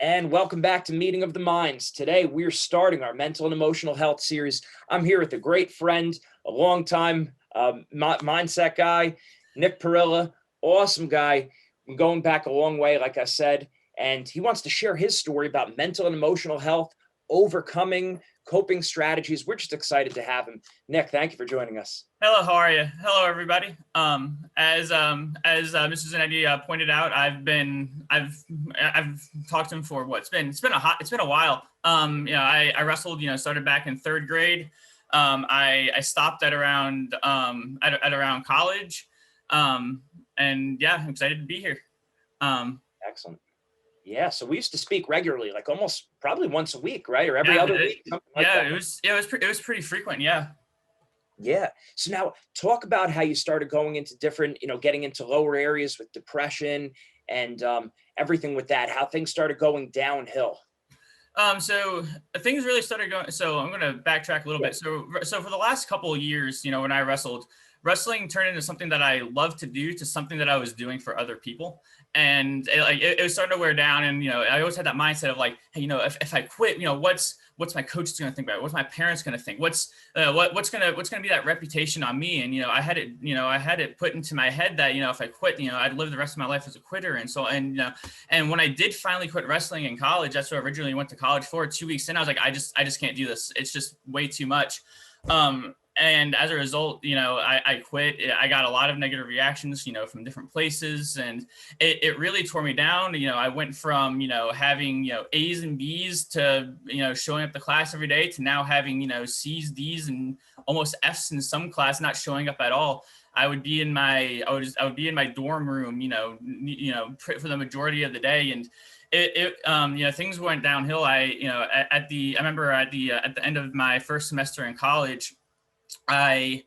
And welcome back to Meeting of the Minds. Today, we're starting our mental and emotional health series. I'm here with a great friend, a longtime mindset guy, Nick Parilla, awesome guy. We're going back a long way, like I said, and he wants to share his story about mental and emotional health, overcoming coping strategies. We're just excited to have him. Nick, thank you for joining us. Hello, how are you? Hello, everybody. As Mrs. Zanetti pointed out, I've talked to him for what it's been a while. I wrestled. Started back in third grade. I stopped at around around college. And yeah, I'm excited to be here. Excellent. Yeah, so we used to speak regularly, like almost probably once a week, right? Or every other week, something like that. It was pretty frequent. Yeah. Yeah. So now talk about how you started going into different, getting into lower areas with depression and everything with that, how things started going downhill. So things really started going. So I'm going to backtrack a little bit. So for the last couple of years, when I wrestling turned into something that I love to do to something that I was doing for other people. And it was starting to wear down. And, I always had that mindset of like, hey, if I quit, what's my coach going to think about it? What's my parents going to think? What's going to be that reputation on me? And, I had it put into my head that, if I quit, I'd live the rest of my life as a quitter. And so, and when I did finally quit wrestling in college, that's what I originally went to college for. 2 weeks in, I was like, I just can't do this. It's just way too much. And as a result, I quit. I got a lot of negative reactions, from different places, and it really tore me down. I went from, having, A's and B's to, showing up to class every day to now having, C's, D's, and almost F's in some class, not showing up at all. I would be in my dorm room, for the majority of the day. And things went downhill. I remember at the end of my first semester in college, I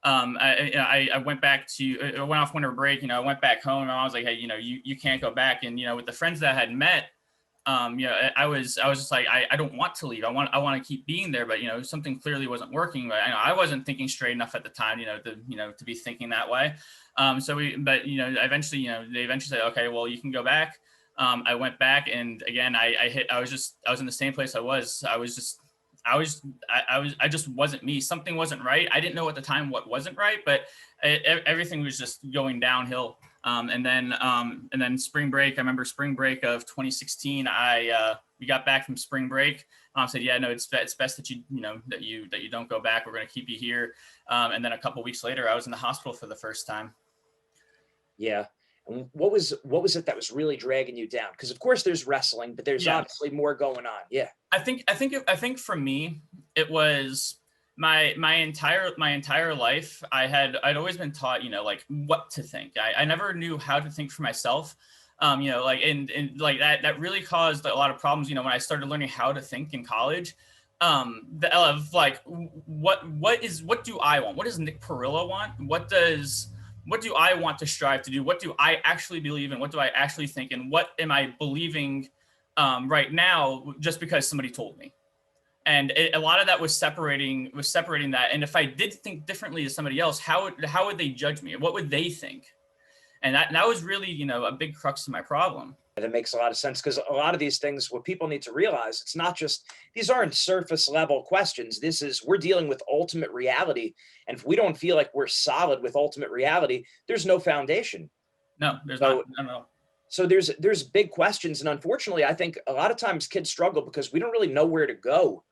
went back I went off winter break. I went back home and I was like, hey, you can't go back. And, with the friends that I had met, I was just like, I don't want to leave. I want to keep being there, but, something clearly wasn't working. But I wasn't thinking straight enough at the time, to be thinking that way. Eventually, they eventually said, okay, well, you can go back. I went back, and again, I was in the same place I was. I just wasn't me. Something wasn't right. I didn't know at the time what wasn't right, but everything was just going downhill. And then spring break. I remember spring break of 2016. We got back from spring break. Mom said, "Yeah, no, it's best that you don't go back. We're going to keep you here." And then a couple weeks later, I was in the hospital for the first time. Yeah. And what was it that was really dragging you down? Because of course there's wrestling, but there's obviously more going on. Yeah. I think for me, it was my entire life. I'd always been taught, like what to think. I never knew how to think for myself. And that really caused a lot of problems, when I started learning how to think in college. What do I want? What does Nick Parilla want? What do I want to strive to do? What do I actually believe in? What do I actually think? And what am I believing right now just because somebody told me? And a lot of that was separating that. And if I did think differently to somebody else, how would they judge me? What would they think? And that was really, a big crux to my problem. That makes a lot of sense, because a lot of these things, what people need to realize, it's not just, these aren't surface level questions. We're dealing with ultimate reality. And if we don't feel like we're solid with ultimate reality, there's no foundation. No, there's not. No. So there's big questions. And unfortunately, I think a lot of times kids struggle because we don't really know where to go.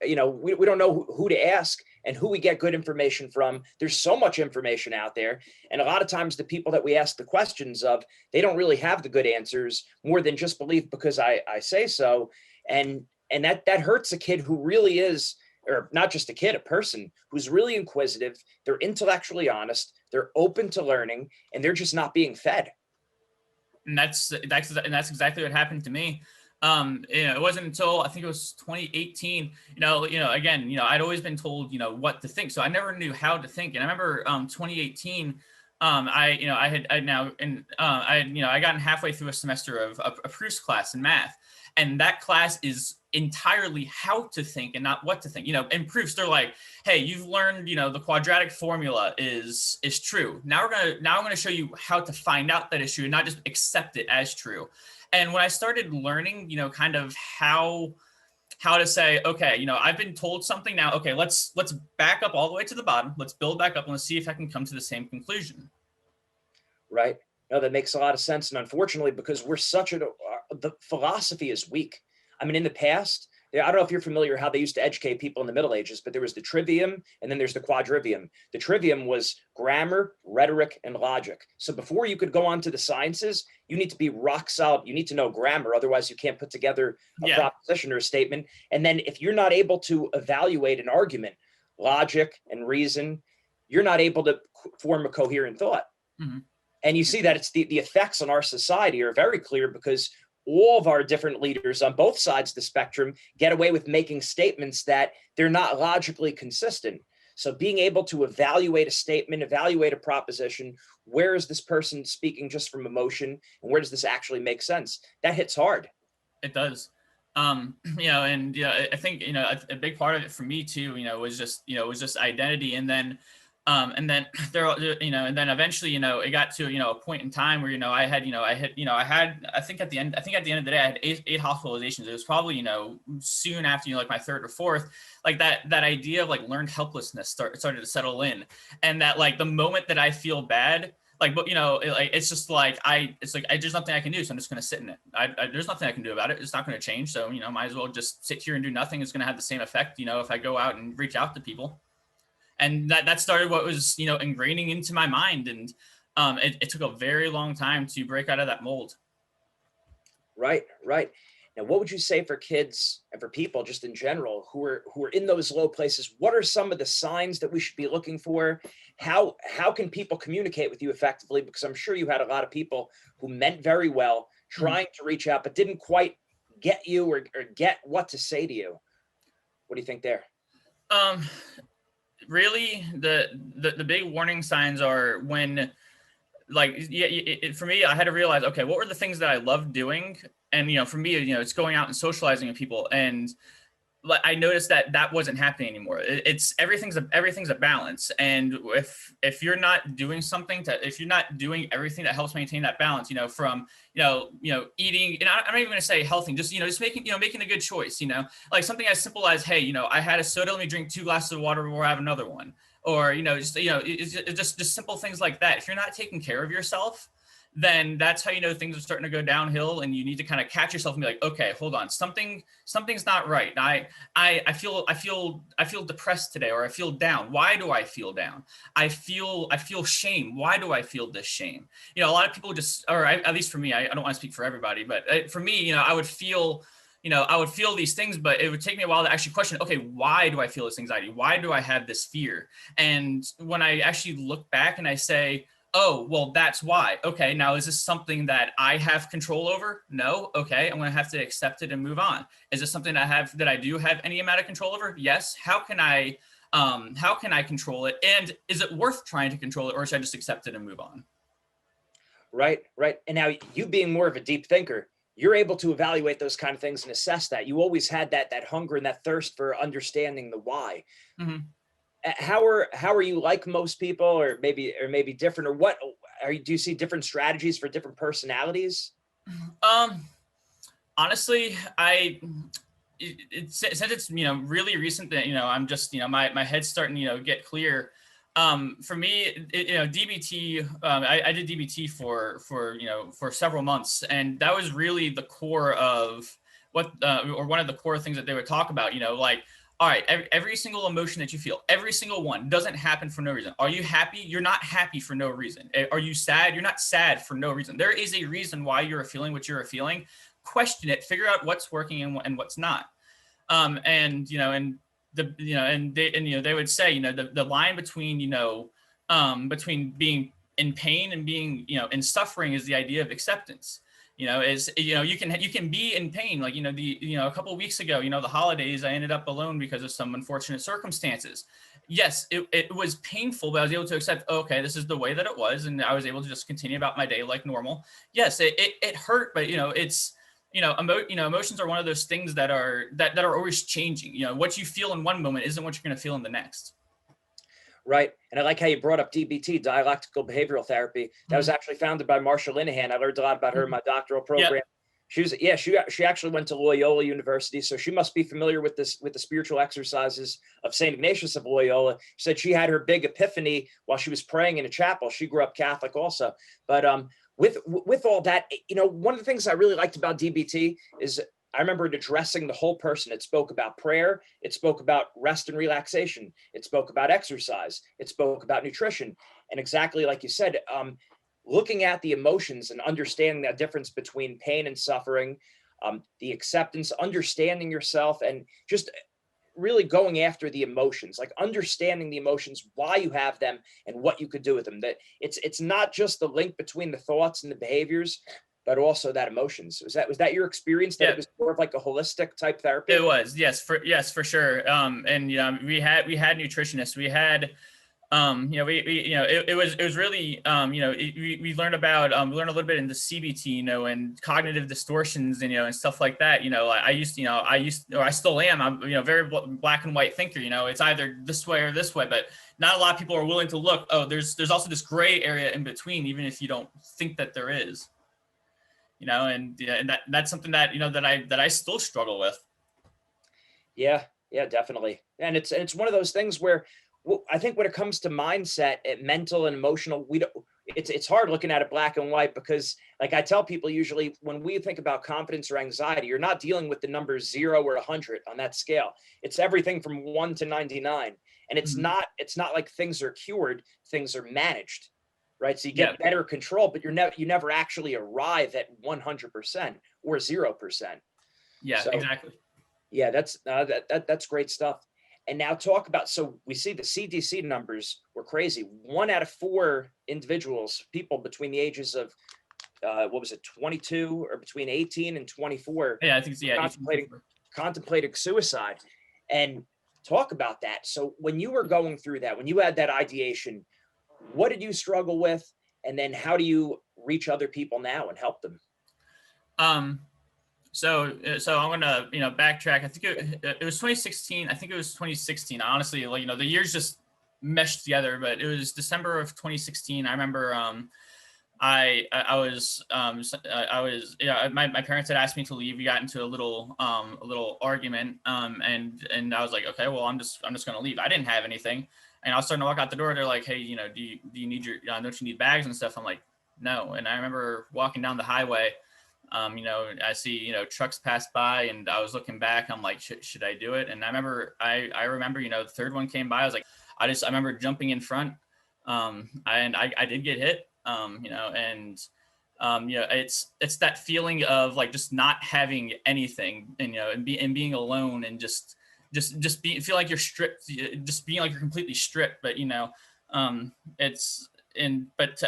We don't know who to ask and who we get good information from. There's so much information out there. And a lot of times the people that we ask the questions of, they don't really have the good answers, more than just believe because I say so. And that hurts a kid who really is, or not just a kid, a person who's really inquisitive. They're intellectually honest. They're open to learning, and they're just not being fed. And that's exactly what happened to me. It wasn't until I think it was 2018, again, I'd always been told, what to think. So I never knew how to think. And I remember 2018, I gotten halfway through a semester of a proofs class in math, and that class is entirely how to think and not what to think. In proofs, they're like, hey, you've learned, the quadratic formula is true. Now I'm gonna show you how to find out that it's true and not just accept it as true. And when I started learning, kind of how to say, okay, I've been told something now. Okay, let's back up all the way to the bottom. Let's build back up and let's see if I can come to the same conclusion. Right. No, that makes a lot of sense. And unfortunately, because we're the philosophy is weak. I mean, in the past, I don't know if you're familiar how they used to educate people in the Middle Ages, but there was the trivium and then there's the quadrivium. The trivium was grammar, rhetoric, and logic. So before you could go on to the sciences, you need to be rock solid. You need to know grammar. Otherwise, you can't put together a proposition or a statement. And then if you're not able to evaluate an argument, logic and reason, you're not able to form a coherent thought. Mm-hmm. And you see that it's the effects on our society are very clear because all of our different leaders on both sides of the spectrum get away with making statements that they're not logically consistent. So being able to evaluate a statement, evaluate a proposition, where is this person speaking just from emotion and where does this actually make sense? That hits hard. It does. I think, a big part of it for me too, was just identity. And then and then eventually, it got to, a point in time where, I think at the end of the day, I had eight hospitalizations. It was probably, soon after, like my third or fourth, like that idea of like learned helplessness started to settle in. And that like the moment that I feel bad, like, but it's just like, there's nothing I can do. So I'm just going to sit in it. There's nothing I can do about it. It's not going to change. So, might as well just sit here and do nothing. It's going to have the same effect, if I go out and reach out to people. And that started what was, ingraining into my mind. And it took a very long time to break out of that mold. Right. Now, what would you say for kids and for people just in general who are in those low places? What are some of the signs that we should be looking for? How can people communicate with you effectively? Because I'm sure you had a lot of people who meant very well, trying to reach out, but didn't quite get you or get what to say to you. What do you think there? Really, the big warning signs are when, like, for me, I had to realize, okay, what were the things that I loved doing? And, for me, it's going out and socializing with people. And I noticed that wasn't happening anymore. It's everything's a balance. And if you're not doing if you're not doing everything that helps maintain that balance, from, eating, and I'm not even going to say healthy, just making a good choice, like something as simple as, hey, I had a soda, let me drink 2 glasses of water before I have another one. Or, it's just simple things like that. If you're not taking care of yourself, then that's how things are starting to go downhill, and you need to kind of catch yourself and be like, okay, hold on, something's not right. I feel depressed today, or I feel down. Why do I feel down? I feel shame. Why do I feel this shame? A lot of people at least for me, I don't want to speak for everybody, but for me, I would feel these things, but it would take me a while to actually question, okay, why do I feel this anxiety? Why do I have this fear? And when I actually look back and I say, oh, well, that's why. Okay, now is this something that I have control over? No. Okay, I'm going to have to accept it and move on. Is this something that I do have any amount of control over? Yes. How can I control it? And is it worth trying to control it, or should I just accept it and move on? Right. And now, you being more of a deep thinker, you're able to evaluate those kind of things and assess that. You always had that hunger and that thirst for understanding the why. Mm-hmm. How are you like most people, or maybe different, or what do you see different strategies for different personalities? Honestly, since it's really recent that I'm just my head's starting get clear. For me, DBT, I did DBT for several months, and that was really the core of what or one of the core things that they would talk about. Like, all right, every single emotion that you feel, every single one doesn't happen for no reason. Are you happy? You're not happy for no reason. Are you sad? You're not sad for no reason. There is a reason why you're feeling what you're feeling. Question it, figure out what's working and what's not. And they would say, the line between being in pain and being, in suffering is the idea of acceptance. You can be in pain. Like, a couple of weeks ago, the holidays, I ended up alone because of some unfortunate circumstances. Yes, it was painful, but I was able to accept, okay, this is the way that it was. And I was able to just continue about my day like normal. Yes, it hurt, but it's, emotions are one of those things that are always changing. What you feel in one moment isn't what you're going to feel in the next. Right. And I like how you brought up DBT, Dialectical Behavioral Therapy. That was Mhm. actually founded by Marsha Linehan. I learned a lot about her in Mhm. my doctoral Yeah. program. She actually went to Loyola University, so she must be familiar with the spiritual exercises of Saint Ignatius of Loyola. She said she had her big epiphany while she was praying in a chapel. She grew up Catholic also, but with all that, one of the things I really liked about DBT is I remember it addressing the whole person. It spoke about prayer. It spoke about rest and relaxation. It spoke about exercise. It spoke about nutrition. And exactly like you said, looking at the emotions and understanding that difference between pain and suffering, the acceptance, understanding yourself, and just really going after the emotions, like understanding the emotions, why you have them, and what you could do with them. That it's not just the link between the thoughts and the behaviors, but also that emotions. Was that your experience, that it Yeah. was more of like a holistic type It therapy? was, yes, for sure. And we had nutritionists. We had it was really we learned about we learned a little bit into CBT, and cognitive distortions, and stuff like that. I still am. I'm very black and white thinker. It's either this way or this way, but not a lot of people are willing to look. Oh, there's also this gray area in between, even if you don't think that there is. And that's something that I still struggle with. Yeah, yeah, definitely. And it's one of those things where I think when it comes to mindset, mental and emotional, we don't. It's hard looking at it black and white, because, like I tell people, usually when we think about confidence or anxiety, you're not dealing with the numbers 0 or 100 on that scale. It's everything from 1 to 99, and it's Mhm. not like things are cured; things are managed, right? So you Yeah, get better control, but you never actually arrive at 100% or 0%. yeah, So exactly. yeah, that's great stuff. And now talk about, so we see the CDC numbers were crazy. 1 out of 4 individuals, people between the ages of what was it, 22, or between 18 and 24, Yeah, I think it's, were yeah, 18 contemplating before. contemplating suicide. And talk about that. So when you were going through that, when you had that ideation, what did you struggle with? And then how do you reach other people now and help them? Um, so I'm gonna backtrack. I think it was 2016. I think it was 2016. Honestly, like the years just meshed together, but it was December of 2016. I remember I was my parents had asked me to leave. We got into a little argument, and I was like, okay, well, I'm just gonna leave. I didn't have anything, and I was starting to walk out the door. They're like, hey, do you need don't you need bags and stuff? I'm like, no. And I remember walking down the highway. I see trucks pass by, and I was looking back. I'm like, should I do it? And I remember the third one came by. I was like, I remember jumping in front, and I did get hit. It's that feeling of like just not having anything, and being alone, and just feel like you're stripped, just being like you're completely stripped. But it's and but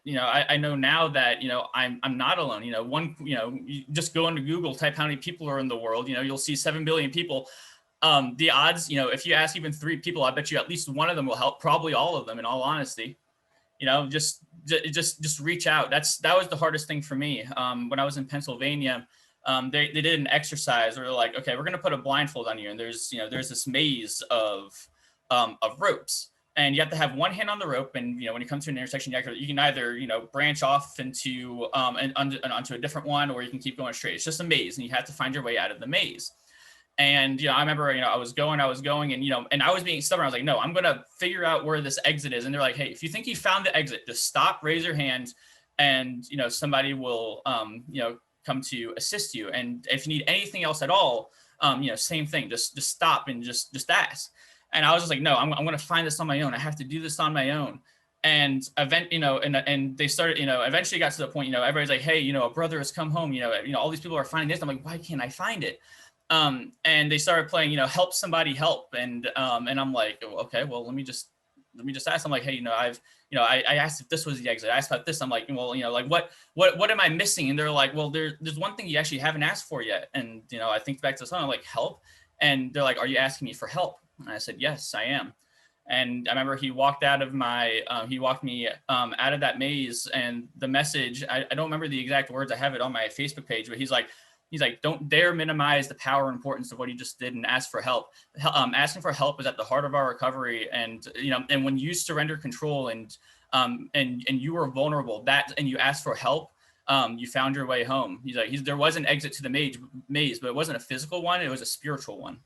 I know now that I'm not alone. You just go into Google, type how many people are in the world. You'll see 7 billion people. The odds, if you ask even 3 people, I bet you at least one of them will help. Probably all of them, in all honesty. Just reach out. That was the hardest thing for me. When I was in Pennsylvania, they did an exercise where they're like, okay, we're gonna put a blindfold on you, and there's this maze of ropes, and you have to have one hand on the rope, and when you come to an intersection, you can either branch off into onto a different one, or you can keep going straight. It's just a maze, and you have to find your way out of the maze. And I remember, I was going, and I was being stubborn. I was like, no, I'm gonna figure out where this exit is. And they're like, hey, if you think you found the exit, just stop, raise your hand, and somebody will come to assist you. And if you need anything else at all, same thing, just stop and just ask. And I was just like, no, I'm gonna find this on my own. I have to do this on my own. And and they started, eventually got to the point, everybody's like, hey, a brother has come home, all these people are finding this. I'm like, why can't I find it? And they started playing, help somebody help. And I'm like, oh, okay, well, let me just ask. I'm like, hey, I asked if this was the exit. I asked about this. I'm like, well, like what am I missing? And they're like, well, there's one thing you actually haven't asked for yet. And, I think back to something, I'm like, help. And they're like, are you asking me for help? And I said, yes, I am. And I remember he walked he walked me out of that maze, and the message, I don't remember the exact words. I have it on my Facebook page, but he's like, don't dare minimize the power and importance of what you just did and ask for help. Asking for help is at the heart of our recovery. And, and when you surrender control and you were vulnerable, and you asked for help, you found your way home. He's like, there was an exit to the maze, but it wasn't a physical one. It was a spiritual one.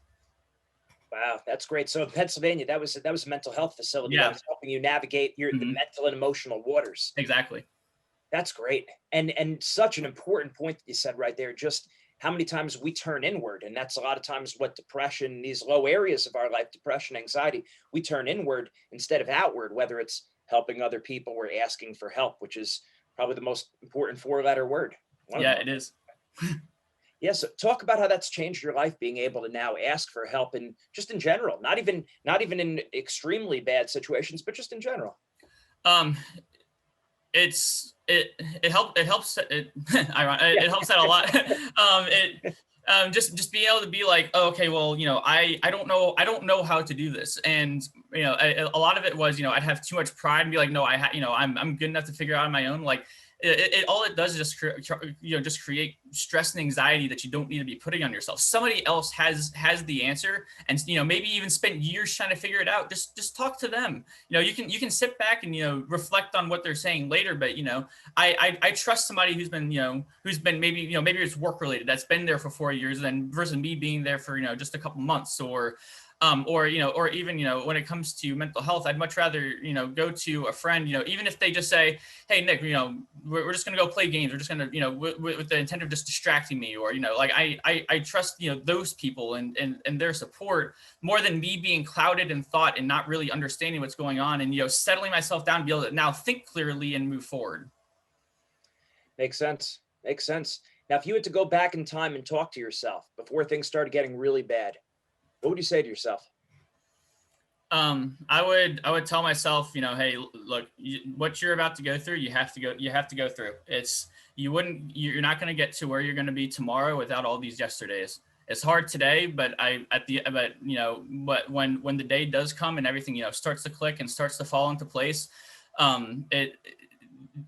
Wow, that's great. So in Pennsylvania, that was a mental health facility that was helping you navigate the mental and emotional waters. Exactly. That's great. And such an important point that you said right there, just how many times we turn inward. And that's a lot of times what depression, these low areas of our life, depression, anxiety, we turn inward instead of outward, whether it's helping other people or asking for help, which is probably the most important 4-letter word. Yeah, it is. Yes. Yeah, so talk about how that's changed your life, being able to now ask for help, and just in general, not even in extremely bad situations, but just in general. It helps out a lot. Just being able to be like, oh, okay, well, I don't know how to do this. And, a lot of it was, I'd have too much pride and be like, no, I'm good enough to figure out on my own. Like, all it does is just create stress and anxiety that you don't need to be putting on yourself. Somebody else has the answer, and maybe even spent years trying to figure it out. Just talk to them. You can sit back and reflect on what they're saying later. But I trust somebody who's been maybe it's work related, that's been there for 4 years, then versus me being there for just a couple months, or even, when it comes to mental health, I'd much rather, go to a friend, even if they just say, hey, Nick, we're just going to go play games. We're just going to, with the intent of just distracting me, or, like I trust, those people and their support more than me being clouded in thought and not really understanding what's going on, and, settling myself down to be able to now think clearly and move forward. Makes sense. Makes sense. Now, if you had to go back in time and talk to yourself before things started getting really bad, what would you say to yourself? I would tell myself, hey, look, what you're about to go through, you have to go through. You're not going to get to where you're going to be tomorrow without all these yesterdays. It's hard today, but when the day does come and everything, starts to click and starts to fall into place,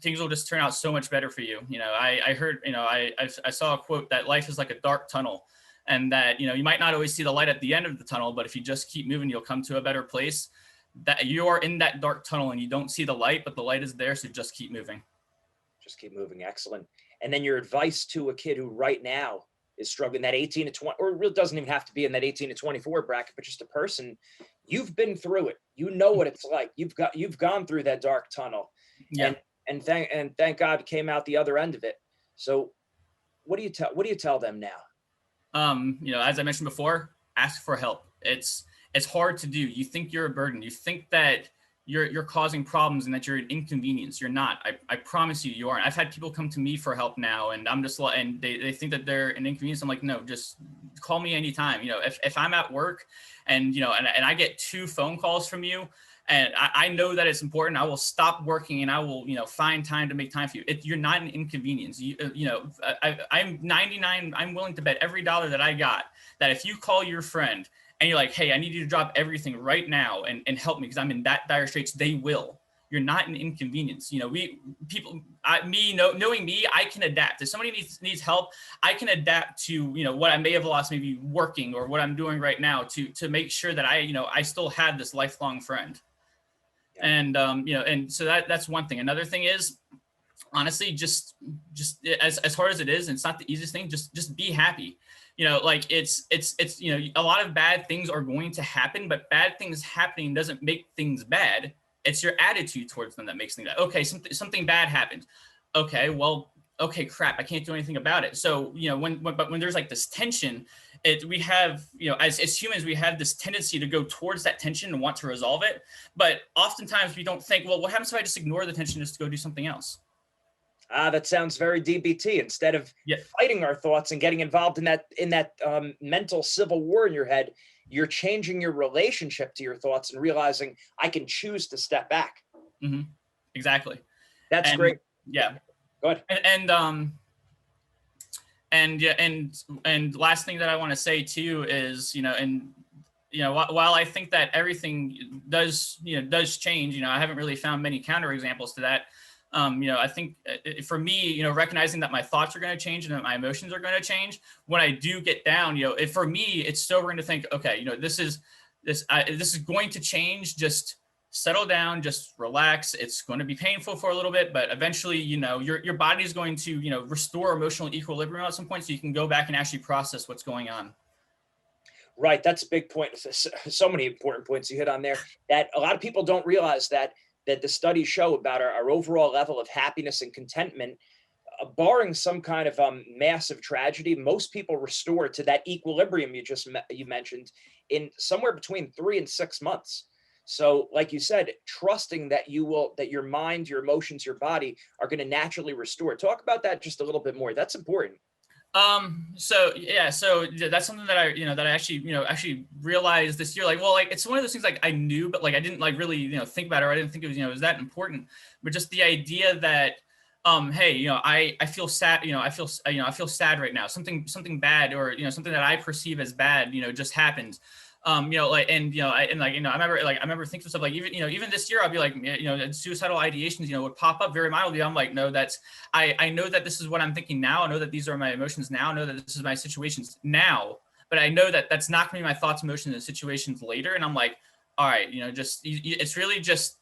things will just turn out so much better for you. I heard, I saw a quote that life is like a dark tunnel. And that, you might not always see the light at the end of the tunnel, but if you just keep moving, you'll come to a better place. That you are in that dark tunnel and you don't see the light, but the light is there. So just keep moving. Just keep moving. Excellent. And then your advice to a kid who right now is struggling, that 18 to 20, or it really doesn't even have to be in that 18 to 24 bracket, but just a person, you've been through it. You know what it's like. You've gone through that dark tunnel. Yeah. And thank God you came out the other end of it. So what do you tell them now? As I mentioned before, ask for help. It's hard to do. You think you're a burden. You think that you're causing problems and that you're an inconvenience. You're not. I promise you aren't. I've had people come to me for help now, and I'm just like, and they think that they're an inconvenience. I'm like, no, just call me anytime. If I'm at work and and I get 2 phone calls from you, and I know that it's important, I will stop working and I will, find time to make time for you. You're not an inconvenience. I'm 99. I'm willing to bet every dollar that I got that if you call your friend and you're like, hey, I need you to drop everything right now and help me because I'm in that dire straits, they will. You're not an inconvenience. Knowing me, I can adapt. If somebody needs help, I can adapt to, what I may have lost, maybe working or what I'm doing right now to make sure that I still have this lifelong friend. And, and so that's one thing. Another thing is, honestly, just as hard as it is, and it's not the easiest thing, just be happy. It's a lot of bad things are going to happen, but bad things happening doesn't make things bad. It's your attitude towards them that makes things bad. Okay, something bad happened. Okay, well, okay, crap, I can't do anything about it. So, when there's like this tension, we have, as humans, we have this tendency to go towards that tension and want to resolve it. But oftentimes we don't think, well, what happens if I just ignore the tension just to go do something else? That sounds very DBT. Instead of fighting our thoughts and getting involved in that mental civil war in your head, you're changing your relationship to your thoughts and realizing I can choose to step back. Mm-hmm. Exactly. That's great. Yeah. Good. And last thing that I want to say too is, and while I think that everything does change, I haven't really found many counterexamples to that. I think for me, recognizing that my thoughts are going to change and that my emotions are going to change when I do get down, for me, it's sobering to think, okay, this is going to change. Just settle down, just relax. It's going to be painful for a little bit, but eventually, your body is going to, restore emotional equilibrium at some point, so you can go back and actually process what's going on. Right. That's a big point. So many important points you hit on there that a lot of people don't realize that the studies show about our overall level of happiness and contentment, barring some kind of massive tragedy, most people restore to that equilibrium you mentioned in somewhere between 3 and 6 months. So, like you said, trusting that your mind, your emotions, your body are going to naturally restore. Talk about that just a little bit more. That's important. So that's something that I actually realized this year. It's one of those things like I knew, but like I didn't like really, think about it, or I didn't think it was that important. But just the idea that, hey, I feel sad, I feel sad right now. Something bad, or, something that I perceive as bad, just happened. I remember thinking stuff like, even this year, I'll be like, suicidal ideations, would pop up very mildly. I'm like, no, I know that this is what I'm thinking now. I know that these are my emotions now. I know that this is my situations now, but I know that that's not going to be my thoughts, emotions, and situations later. And I'm like, all right, it's really just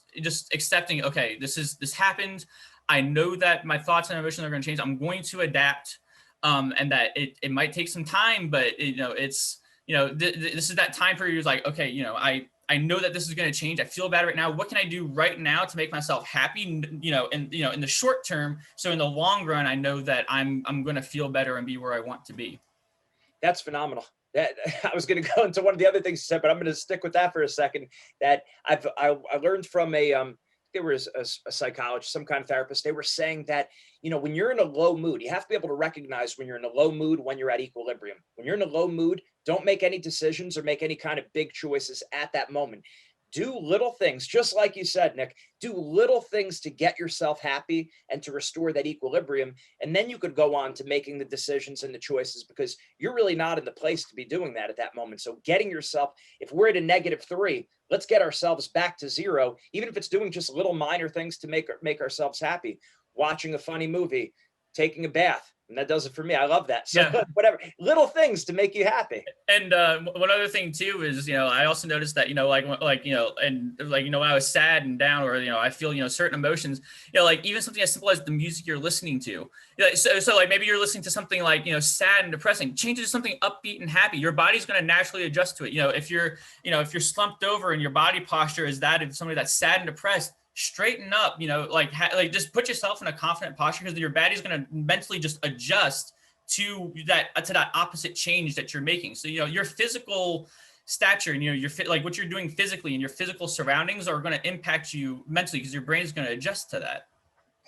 accepting, okay, this happened. I know that my thoughts and emotions are going to change. I'm going to adapt, and that it might take some time, but this is that time period. It's like, okay, I know that this is going to change. I feel bad right now. What can I do right now to make myself happy? In the short term. So in the long run, I know that I'm going to feel better and be where I want to be. That's phenomenal. That I was going to go into one of the other things you said, but I'm going to stick with that for a second. That I learned from there was a psychologist, some kind of therapist. They were saying that, when you're in a low mood, you have to be able to recognize when you're in a low mood, when you're at equilibrium. When you're in a low mood, don't make any decisions or make any kind of big choices at that moment. Do little things, just like you said, Nick, do little things to get yourself happy and to restore that equilibrium. And then you could go on to making the decisions and the choices, because you're really not in the place to be doing that at that moment. So getting yourself, if we're at a -3, let's get ourselves back to 0, even if it's doing just little minor things to make ourselves happy. Watching a funny movie, taking a bath. And that does it for me. I love that. So Yeah. whatever, little things to make you happy. And one other thing too is, I also noticed that, when I was sad and down, or, I feel, certain emotions, like even something as simple as the music you're listening to. So like maybe you're listening to something like, sad and depressing, change it to something upbeat and happy. Your body's going to naturally adjust to it. If you're slumped over and your body posture is that of somebody that's sad and depressed, straighten up, just put yourself in a confident posture, because your body's going to mentally just adjust to that opposite change that you're making. So, your physical stature and, like what you're doing physically and your physical surroundings are going to impact you mentally, because your brain is going to adjust to that.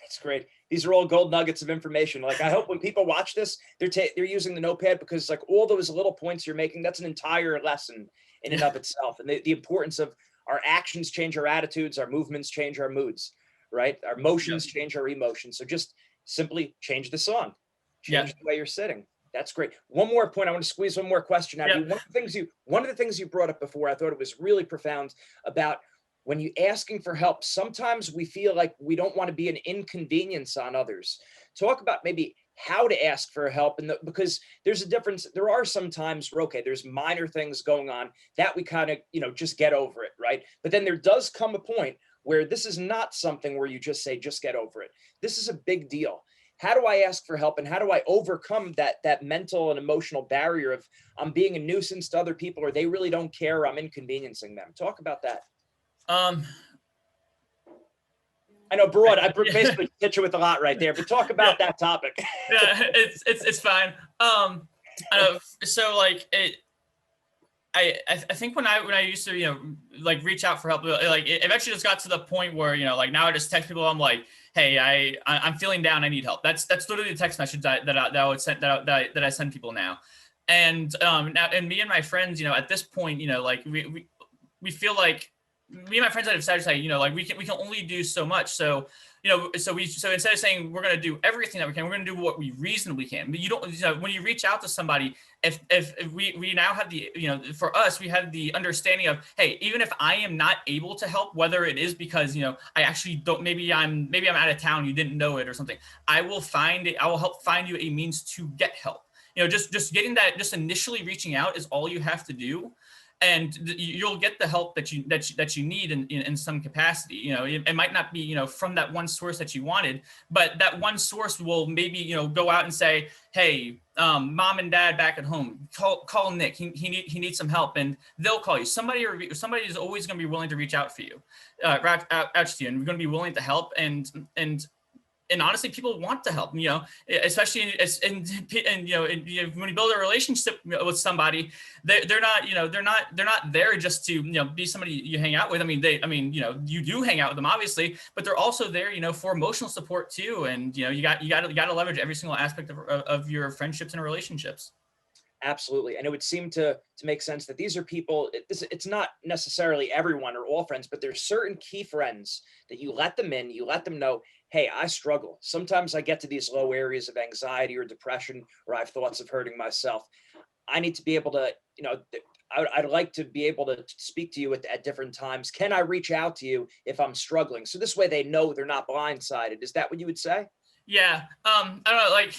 That's great. These are all gold nuggets of information. Like, I hope when people watch this, they're using the notepad, because like all those little points you're making, that's an entire lesson in and of itself. And the importance of our actions change our attitudes, our movements change our moods, right? Our motions change our emotions. So just simply change the song, change the way you're sitting. That's great. One more point. I want to squeeze one more question out of you. One of the things you brought up before, I thought it was really profound, about when you asking for help. Sometimes we feel like we don't want to be an inconvenience on others. Talk about maybe how to ask for help, because there's a difference. There are some times where, okay, there's minor things going on that we kind of, just get over it, right? But then there does come a point where this is not something where you just say, just get over it. This is a big deal. How do I ask for help, and how do I overcome that mental and emotional barrier of I'm being a nuisance to other people, or they really don't care, or I'm inconveniencing them? Talk about that. I know, broad. I basically hit you with a lot right there, but talk about that topic. Yeah, it's fine. So like I think when I used to reach out for help, like it eventually just got to the point where now I just text people. I'm like, hey, I'm feeling down. I need help. That's literally the text message that I would send that I send people now. And now, and me and my friends, at this point, like we feel like me and my friends have decided to say, we can only do so much. So, so instead of saying we're going to do everything that we can, we're going to do what we reasonably can. But you don't, when you reach out to somebody, if we now have the, for us, we have the understanding of, hey, even if I am not able to help, whether it is because, I actually don't, maybe I'm out of town, you didn't know it or something, I will help find you a means to get help. Just getting that, just initially reaching out is all you have to do. And you'll get the help that you need in some capacity. It might not be from that one source that you wanted, but that one source will maybe go out and say, hey, mom and dad back at home, call Nick. He needs some help, and they'll call you. Somebody is always going to be willing to reach out for you, out to you, and we're going to be willing to help. And honestly, people want to help, especially when you build a relationship with somebody, they're not there just to, be somebody you hang out with. You do hang out with them, obviously, but they're also there, for emotional support too. And, you got to leverage every single aspect of your friendships and relationships. Absolutely. And it would seem to make sense that these are people, it's not necessarily everyone or all friends, but there's certain key friends that you let them in, you let them know, hey, I struggle. Sometimes I get to these low areas of anxiety or depression, or I have thoughts of hurting myself. I need to be able to, I'd like to be able to speak to you at different times. Can I reach out to you if I'm struggling? So this way they know they're not blindsided. Is that what you would say? Yeah. I don't know, like,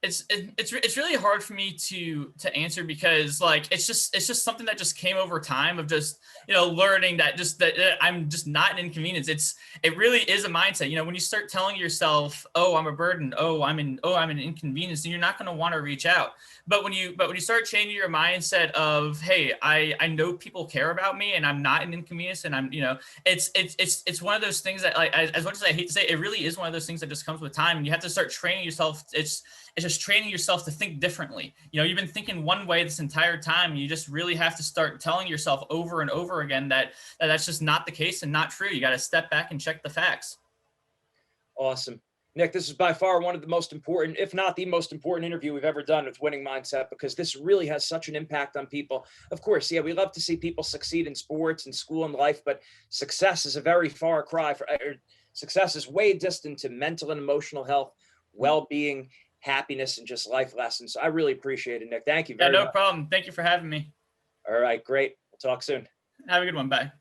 it's really hard for me to answer, because like it's just something that just came over time of just learning that I'm just not an inconvenience. It really is a mindset. When you start telling yourself, oh, I'm a burden, I'm an inconvenience, then you're not going to want to reach out. But when you start changing your mindset of, hey, I know people care about me and I'm not an inconvenience, and I'm it's one of those things that, like, as much as I hate to say it, it really is one of those things that just comes with time, and you have to start training yourself. It's just training yourself to think differently. You've been thinking one way this entire time, and you just really have to start telling yourself over and over again that that's just not the case and not true. You got to step back and check the facts. Awesome. Nick, this is by far one of the most important, if not the most important interview we've ever done with Winning Mindset, because this really has such an impact on people. Of course, yeah, we love to see people succeed in sports and school and life, but success is a very far cry success is way distant to mental and emotional health, well-being, happiness, and just life lessons. So I really appreciate it, Nick. Thank you very much. No problem. Thank you for having me. All right, great. We'll talk soon. Have a good one. Bye.